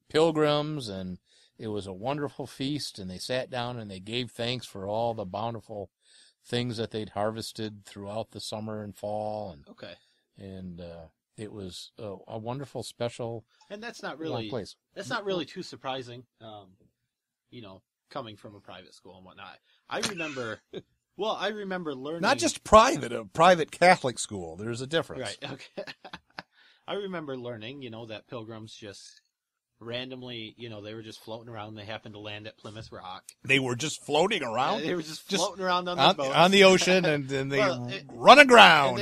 Pilgrims, and it was a wonderful feast, and they sat down and they gave thanks for all the bountiful things that they'd harvested throughout the summer and fall. And and it was a wonderful, special, and that's not really place. That's not really too surprising, coming from a private school and whatnot. I remember learning. Not just private, a private Catholic school. There's a difference. Right. Okay. I remember learning, that Pilgrims just randomly, they were just floating around. They happened to land at Plymouth Rock. They were just floating around? Yeah, they were just floating around on the boats. On the ocean, and then they run aground.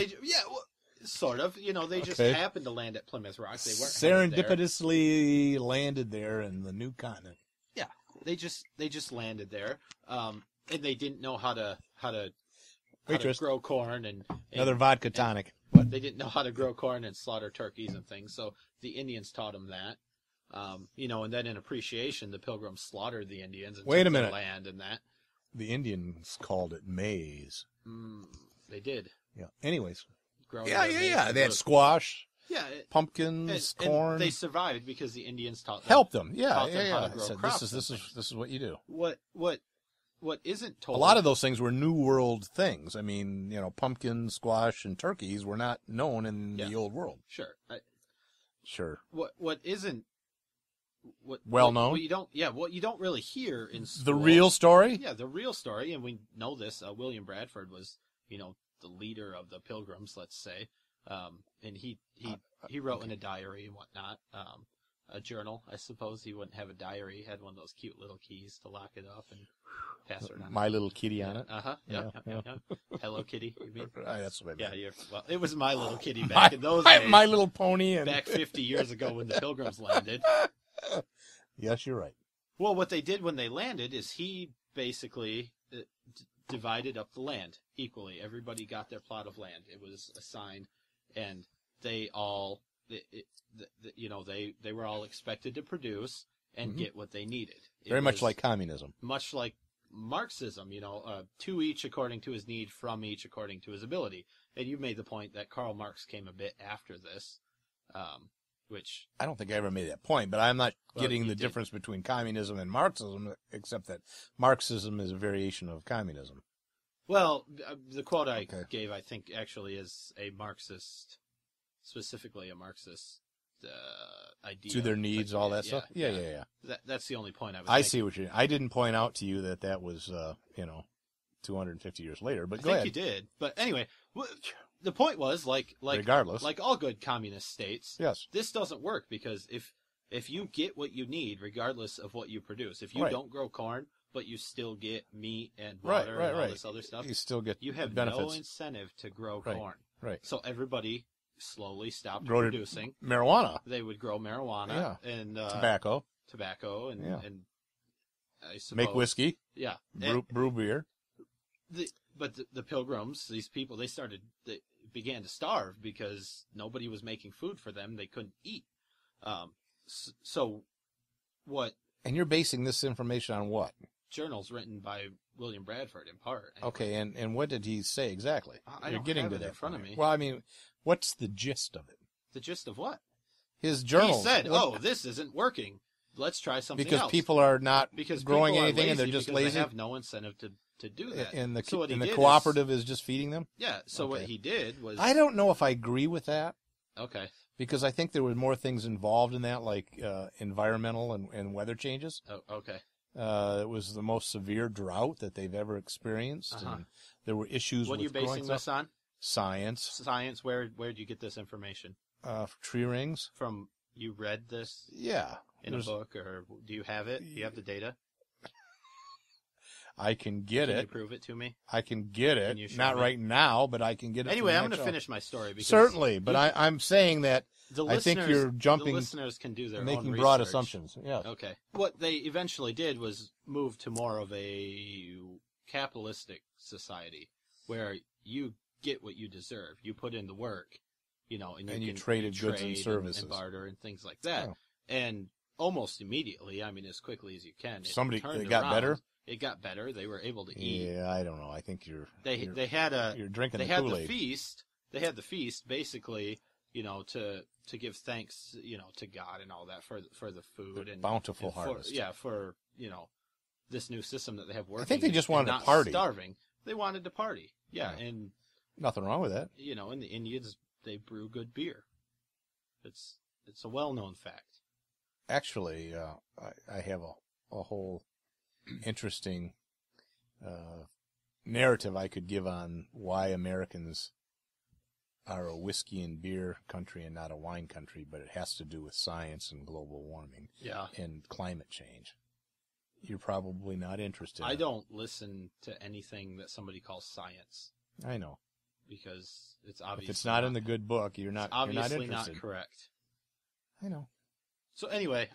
Sort of. They just happened to land at Plymouth Rock. They weren't serendipitously landed there in the new continent. Yeah, they just landed there, and they didn't know how to grow corn and another vodka tonic. They didn't know how to grow corn and slaughter turkeys and things, so the Indians taught them that. And then in appreciation, the Pilgrims slaughtered the Indians and took their land and that. The Indians called it maize. They did. Yeah. Anyways. Yeah. They had squash. Yeah. Pumpkins, corn. And they survived because the Indians helped them. Taught them how to grow crops. This is what you do. What isn't told? A lot of those things were New World things. I mean, pumpkins, squash, and turkeys were not known in the Old World. Sure. Sure. What isn't known? What you don't really hear in school. The real story? Yeah, the real story, and we know this. William Bradford was, the leader of the Pilgrims, let's say, and he wrote in a diary and whatnot, a journal, I suppose. He wouldn't have a diary. He had one of those cute little keys to lock it up and pass it around. My Little Kitty on it. Yeah. Hello Kitty, you mean? That's what I meant. Yeah, it was My Little Kitty back in those days. My Little Pony. Back 50 years ago when the Pilgrims landed. Yes, you're right. Well, what they did when they landed is he basically divided up the land equally. Everybody got their plot of land. It was assigned, and they all, they were all expected to produce and get what they needed. Very much like communism. Much like Marxism, to each according to his need, from each according to his ability. And you made the point that Karl Marx came a bit after this, which... I don't think I ever made that point, but I'm not getting the difference between communism and Marxism, except that Marxism is a variation of communism. Well, the quote I gave, I think, actually is a Marxist, specifically a Marxist idea. To their needs, all that stuff? Yeah. That's the only point I was making. See what you... I didn't point out to you that was, 250 years later, but go ahead. I think you did. But anyway, the point was, regardless, like all good communist states, yes, this doesn't work, because if you get what you need, regardless of what you produce, if you don't grow corn, but you still get meat and water and all this other stuff, you have benefits. No incentive to grow corn. Right. So everybody slowly stopped producing marijuana. They would grow marijuana and tobacco and I suppose make whiskey. Yeah. Brew beer. But the Pilgrims, these people, they began to starve because nobody was making food for them. They couldn't eat. So what? And you're basing this information on what? Journals written by William Bradford, in part. Anyway. Okay, and what did he say exactly? You're getting to that in front of me. Well, I mean, what's the gist of it? The gist of what? His journal. He said, this isn't working. Let's try something else. Because people are not growing anything and they're just lazy? They have no incentive to do that. And the cooperative is just feeding them? Yeah, so what he did was... I don't know if I agree with that. Okay. Because I think there were more things involved in that, like environmental and weather changes. Oh, okay. It was the most severe drought that they've ever experienced, and there were issues with growing stuff. What are you basing this on? Science. Science. Where did you get this information? Tree rings. From, you read this? Yeah. In a book, or do you have it? Do you have the data? I can get it. Can you prove it to me? I can get it. Not right now, but I can get it. Anyway, I'm going to finish my story. Certainly, but I'm saying that I think you're jumping. The listeners can do their own making research. Broad assumptions. Yeah. Okay. What they eventually did was move to more of a capitalistic society where you get what you deserve. You put in the work, and you traded goods and services, and barter and things like that. Oh. And almost immediately, I mean, as quickly as you can, it got better. It got better. They were able to eat. Yeah, I don't know. I think you're drinking the Kool-Aid. They had the feast. Basically, to give thanks, to God and all that for the food and bountiful and harvest. For this new system that they have working. I think they just wanted to party. Starving. They wanted to party. Yeah, and nothing wrong with that. And the Indians, they brew good beer. It's a well-known fact. Actually, I have a whole interesting narrative I could give on why Americans are a whiskey and beer country and not a wine country, but it has to do with science and global warming and climate change. You're probably not interested. I don't listen to anything that somebody calls science. I know. Because it's obvious. If it's not in the good book, you're not obviously interested. Not correct. I know. So anyway,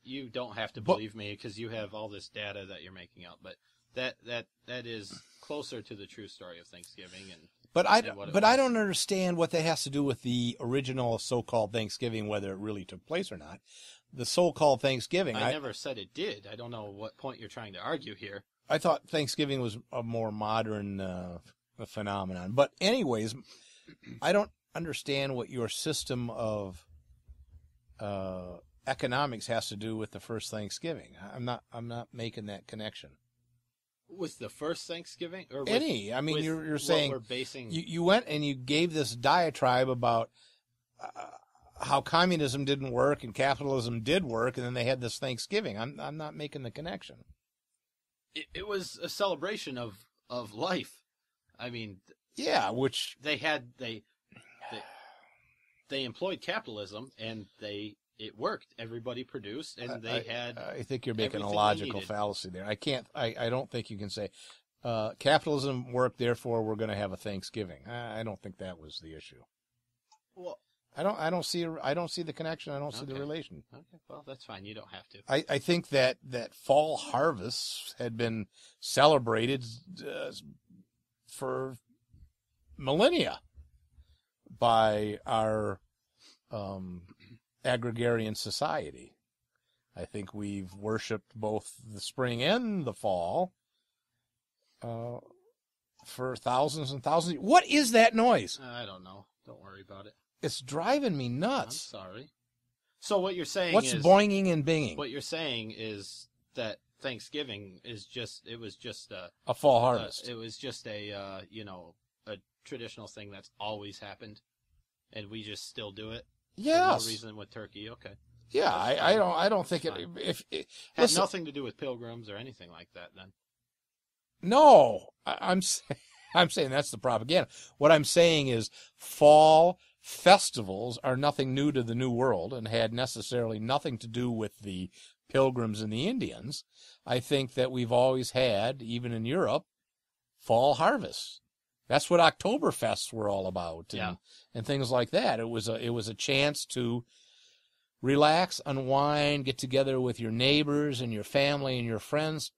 you don't have to believe me because you have all this data that you're making out, but that is closer to the true story of Thanksgiving But I don't understand what that has to do with the original so-called Thanksgiving, whether it really took place or not. The so-called Thanksgiving. I never said it did. I don't know what point you're trying to argue here. I thought Thanksgiving was a more modern phenomenon. But anyways, I don't understand what your system of economics has to do with the first Thanksgiving. I'm not making that connection. With the first Thanksgiving? Or you're saying we're basing... you went and you gave this diatribe about how communism didn't work and capitalism did work, and then they had this Thanksgiving. I'm not making the connection. It was a celebration of life. Which they employed capitalism, and it worked. Everybody produced, and they had. I think you're making a logical fallacy there. I don't think you can say capitalism worked, therefore we're going to have a Thanksgiving. I don't think that was the issue. Well, I don't see the connection. I don't see the relation. Okay, well that's fine. You don't have to. I think that fall harvests had been celebrated for millennia by our agrarian society. I think we've worshipped both the spring and the fall for thousands and thousands. What is that noise? I don't know. Don't worry about it. It's driving me nuts. I'm sorry. So what you're saying What's boinging and binging? What you're saying is that Thanksgiving was just a fall harvest. It was just a traditional thing that's always happened, and we just still do it. Yes. For no reason with turkey. Okay. Yeah, I don't think it had nothing to do with Pilgrims or anything like that. Then. No, I'm saying that's the propaganda. What I'm saying is fall festivals are nothing new to the New World and had necessarily nothing to do with the Pilgrims and the Indians. I think that we've always had, even in Europe, fall harvests. That's what Oktoberfests were all about, and things like that. It was a chance to relax, unwind, get together with your neighbors and your family and your friends.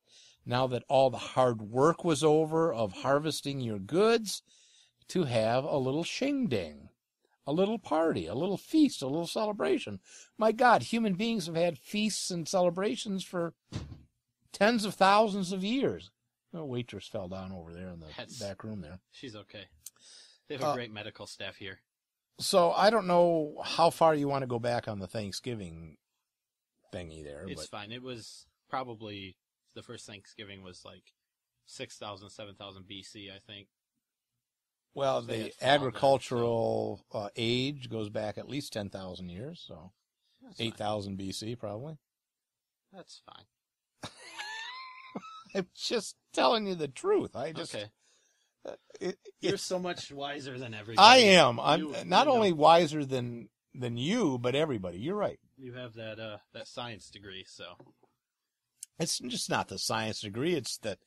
Now that all the hard work was over of harvesting your goods, to have a little shing-ding, a little party, a little feast, a little celebration. My God, human beings have had feasts and celebrations for tens of thousands of years. The waitress fell down over there in the back room there. She's okay. They have a great medical staff here. So I don't know how far you want to go back on the Thanksgiving thingy there. It's fine. It was probably... The first Thanksgiving was like 6,000, 7,000 BC, I think. Well, the agricultural age goes back at least 10,000 years, so 8,000 BC probably. That's fine. I'm just telling you the truth. Okay. You're so much wiser than everybody. I am. I'm not only wiser than you, but everybody. You're right. You have that science degree, so. It's just not the science degree. It's that,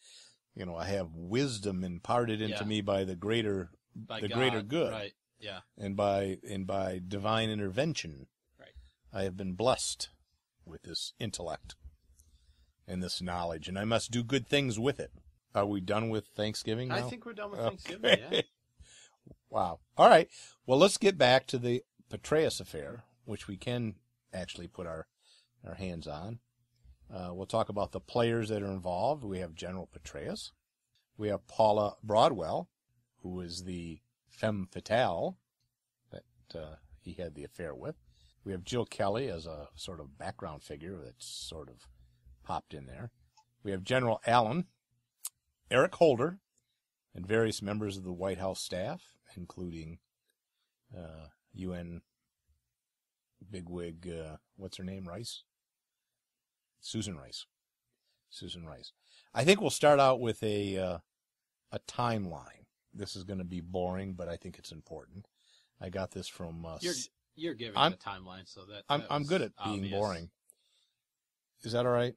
I have wisdom imparted into me by the greater good. Right. Yeah. And by divine intervention. Right. I have been blessed with this intellect and this knowledge, and I must do good things with it. Are we done with Thanksgiving now? I think we're done with Thanksgiving, yeah. Wow. All right. Well, let's get back to the Patraeus affair, which we can actually put our hands on. We'll talk about the players that are involved. We have General Patraeus. We have Paula Broadwell, who is the femme fatale that he had the affair with. We have Jill Kelly as a sort of background figure that's sort of popped in there. We have General Allen, Eric Holder, and various members of the White House staff, including UN bigwig, what's her name, Rice? Susan Rice. I think we'll start out with a timeline. This is going to be boring, but I think it's important. I got this from... You're giving the timeline, so I'm good at being boring. Is that all right?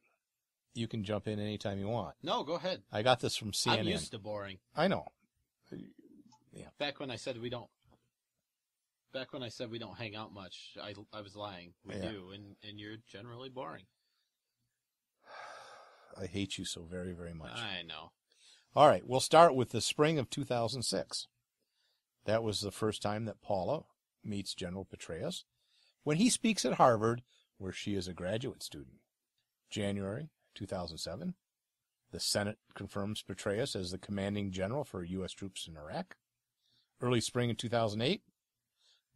You can jump in anytime you want. No, go ahead. I got this from CNN. I'm used to boring. I know. Yeah. Back when I said we don't hang out much, I was lying. We do, and you're generally boring. I hate you so very, very much. I know. All right, we'll start with the spring of 2006. That was the first time that Paula meets General Patraeus when he speaks at Harvard, where she is a graduate student. January 2007, the Senate confirms Patraeus as the commanding general for U.S. troops in Iraq. Early spring of 2008,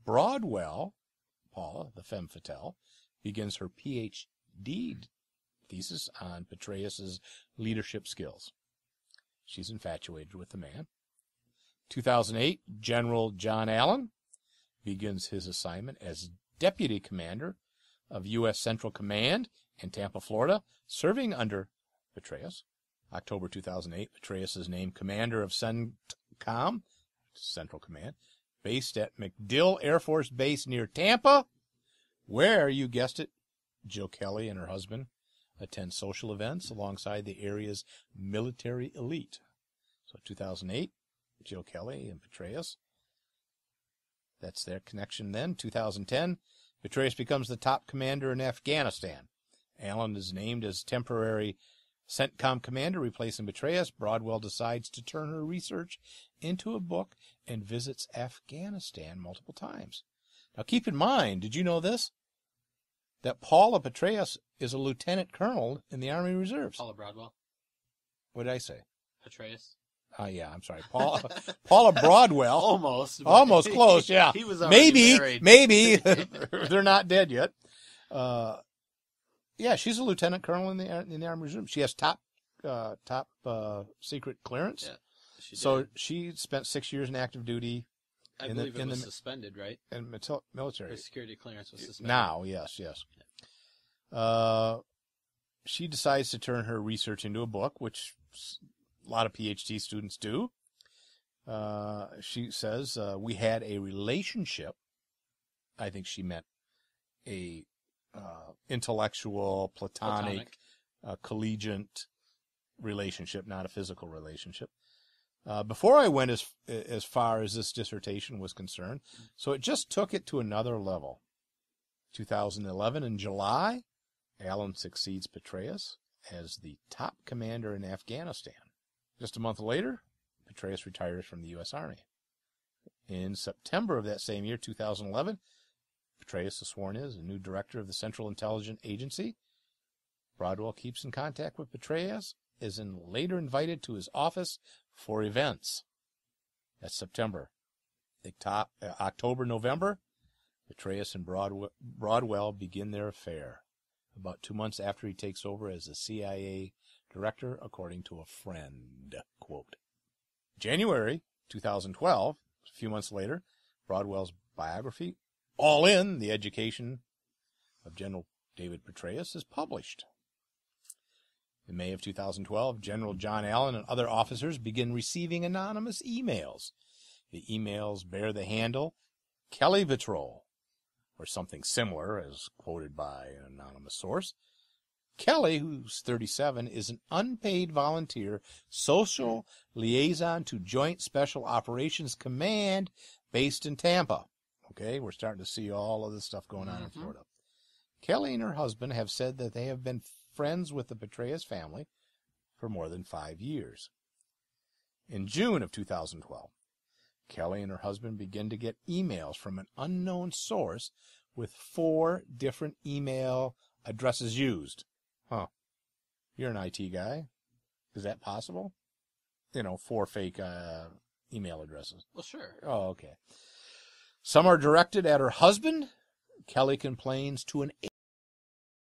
Broadwell, Paula, the femme fatale, begins her Ph.D. thesis on Patraeus' leadership skills. She's infatuated with the man. 2008, General John Allen begins his assignment as Deputy Commander of U.S. Central Command in Tampa, Florida, serving under Patraeus. October 2008, Patraeus is named Commander of CENTCOM, Central Command, based at MacDill Air Force Base near Tampa, where, you guessed it, Jill Kelly and her husband attend social events alongside the area's military elite. So 2008, Jill Kelly and Patraeus. That's their connection then. 2010, Patraeus becomes the top commander in Afghanistan. Allen is named as temporary CENTCOM commander, replacing Patraeus. Broadwell decides to turn her research into a book and visits Afghanistan multiple times. Now keep in mind, did you know this? That Paula Patraeus is a lieutenant colonel in the Army Reserves. Paula Broadwell. What did I say? Patraeus. Yeah, I'm sorry. Paula Broadwell. Almost close, yeah. He was already married. Maybe. They're not dead yet. Yeah, she's a lieutenant colonel in the Army Reserve. She has top secret clearance. Yeah, so she spent 6 years in active duty. I believe it was suspended, right? In military. Her security clearance was suspended. Now, yes. She decides to turn her research into a book, which a lot of PhD students do. She says, we had a relationship. I think she meant a intellectual, platonic. Collegiate relationship, not a physical relationship. Before I went as far as this dissertation was concerned, so it just took it to another level. 2011 in July, Allen succeeds Patraeus as the top commander in Afghanistan. Just a month later, Patraeus retires from the U.S. Army. In September of that same year, 2011, Patraeus is sworn in as a new director of the Central Intelligence Agency. Broadwell keeps in contact with Patraeus, is later invited to his office for events. That's September. October, November, Patraeus and Broadwell begin their affair. About 2 months after he takes over as the CIA director, according to a friend. Quote. January 2012, a few months later, Broadwell's biography, All In, The Education of General David Patraeus, is published. In May of 2012, General John Allen and other officers begin receiving anonymous emails. The emails bear the handle Kelly Patrol, or something similar, as quoted by an anonymous source. Kelly, who's 37, is an unpaid volunteer social liaison to Joint Special Operations Command based in Tampa. Okay, we're starting to see all of this stuff going on in Florida. Kelly and her husband have said that they have been friends with the Patraeus family for more than 5 years. In June of 2012, Kelly and her husband begin to get emails from an unknown source with 4 different email addresses used. Huh. You're an IT guy. Is that possible? 4 fake email addresses. Well, sure. Oh, okay. Some are directed at her husband. Kelly complains to an